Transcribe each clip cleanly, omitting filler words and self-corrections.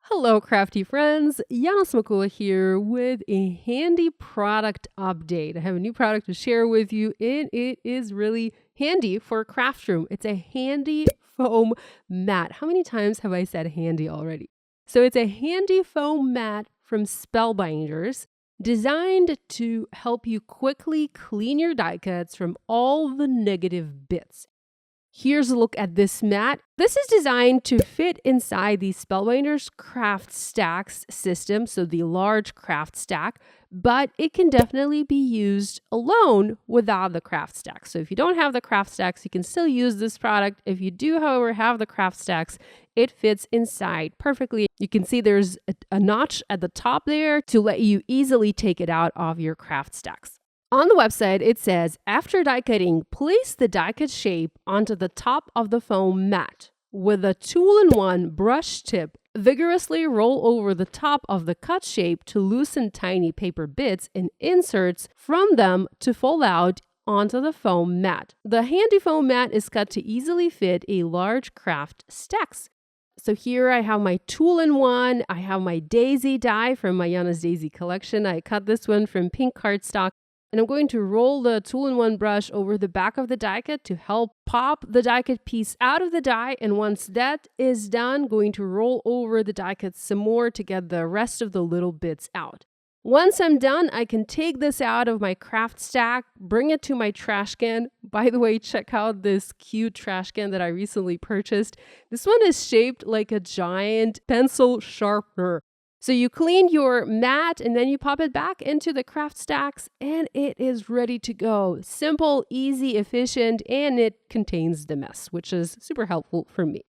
Hello, crafty friends. Yana Smakula here with a handy product update. I have a new product to share with you, and it is really handy for a craft room. It's a handy foam mat. How many times have I said handy already? So it's a handy foam mat from Spellbinders, designed to help you quickly clean your die cuts from all the negative bits. Here's a look at this mat. This is designed to fit inside the Spellbinders Craft Stacks system, so the large craft stack, but it can definitely be used alone without the craft stacks. So if you don't have the craft stacks, you can still use this product. If you do, however, have the craft stacks, it fits inside perfectly. You can see there's a notch at the top there to let you easily take it out of your craft stacks. On the website, it says, after die cutting, place the die cut shape onto the top of the foam mat. With a tool-in-one brush tip, vigorously roll over the top of the cut shape to loosen tiny paper bits and inserts from them to fold out onto the foam mat. The handy foam mat is cut to easily fit a large craft stacks. So here I have my tool-in-one. I have my daisy die from my Yana's Daisy collection. I cut this one from pink cardstock. And I'm going to roll the tool-in-one brush over the back of the die cut to help pop the die cut piece out of the die. And once that is done, going to roll over the die cut some more to get the rest of the little bits out. Once I'm done, I can take this out of my craft stack, bring it to my trash can. By the way, check out this cute trash can that I recently purchased. This one is shaped like a giant pencil sharpener. So you clean your mat and then you pop it back into the craft stacks and it is ready to go. Simple, easy, efficient, and it contains the mess, which is super helpful for me.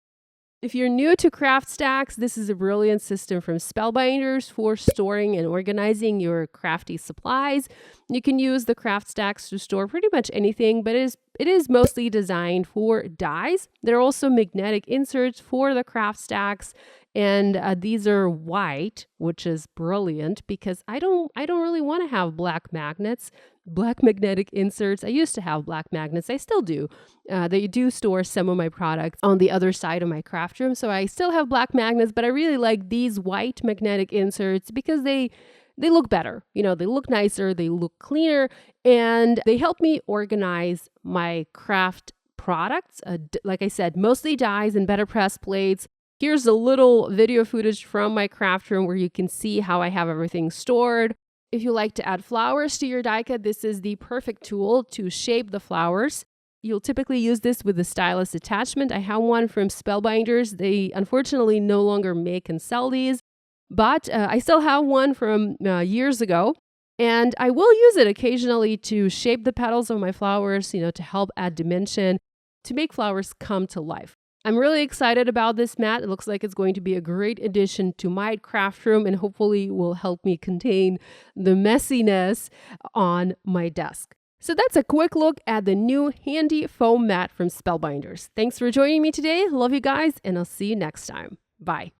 If you're new to craft stacks, this is a brilliant system from Spellbinders for storing and organizing your crafty supplies. You can use the craft stacks to store pretty much anything, but it is mostly designed for dies. There are also magnetic inserts for the craft stacks. And these are white, which is brilliant because I don't really want to have black magnets, black magnetic inserts. I used to have black magnets. I still do. They do store some of my products on the other side of my craft room. So I still have black magnets, but I really like these white magnetic inserts because they look better. You know, they look nicer, they look cleaner, and they help me organize my craft products. Like I said, mostly dies and better press plates. Here's a little video footage from my craft room where you can see how I have everything stored. If you like to add flowers to your die cut, this is the perfect tool to shape the flowers. You'll typically use this with the stylus attachment. I have one from Spellbinders. They unfortunately no longer make and sell these, but I still have one from years ago. And I will use it occasionally to shape the petals of my flowers, to help add dimension, to make flowers come to life. I'm really excited about this mat. It looks like it's going to be a great addition to my craft room and hopefully will help me contain the messiness on my desk. So that's a quick look at the new handy foam mat from Spellbinders. Thanks for joining me today. Love you guys, and I'll see you next time. Bye.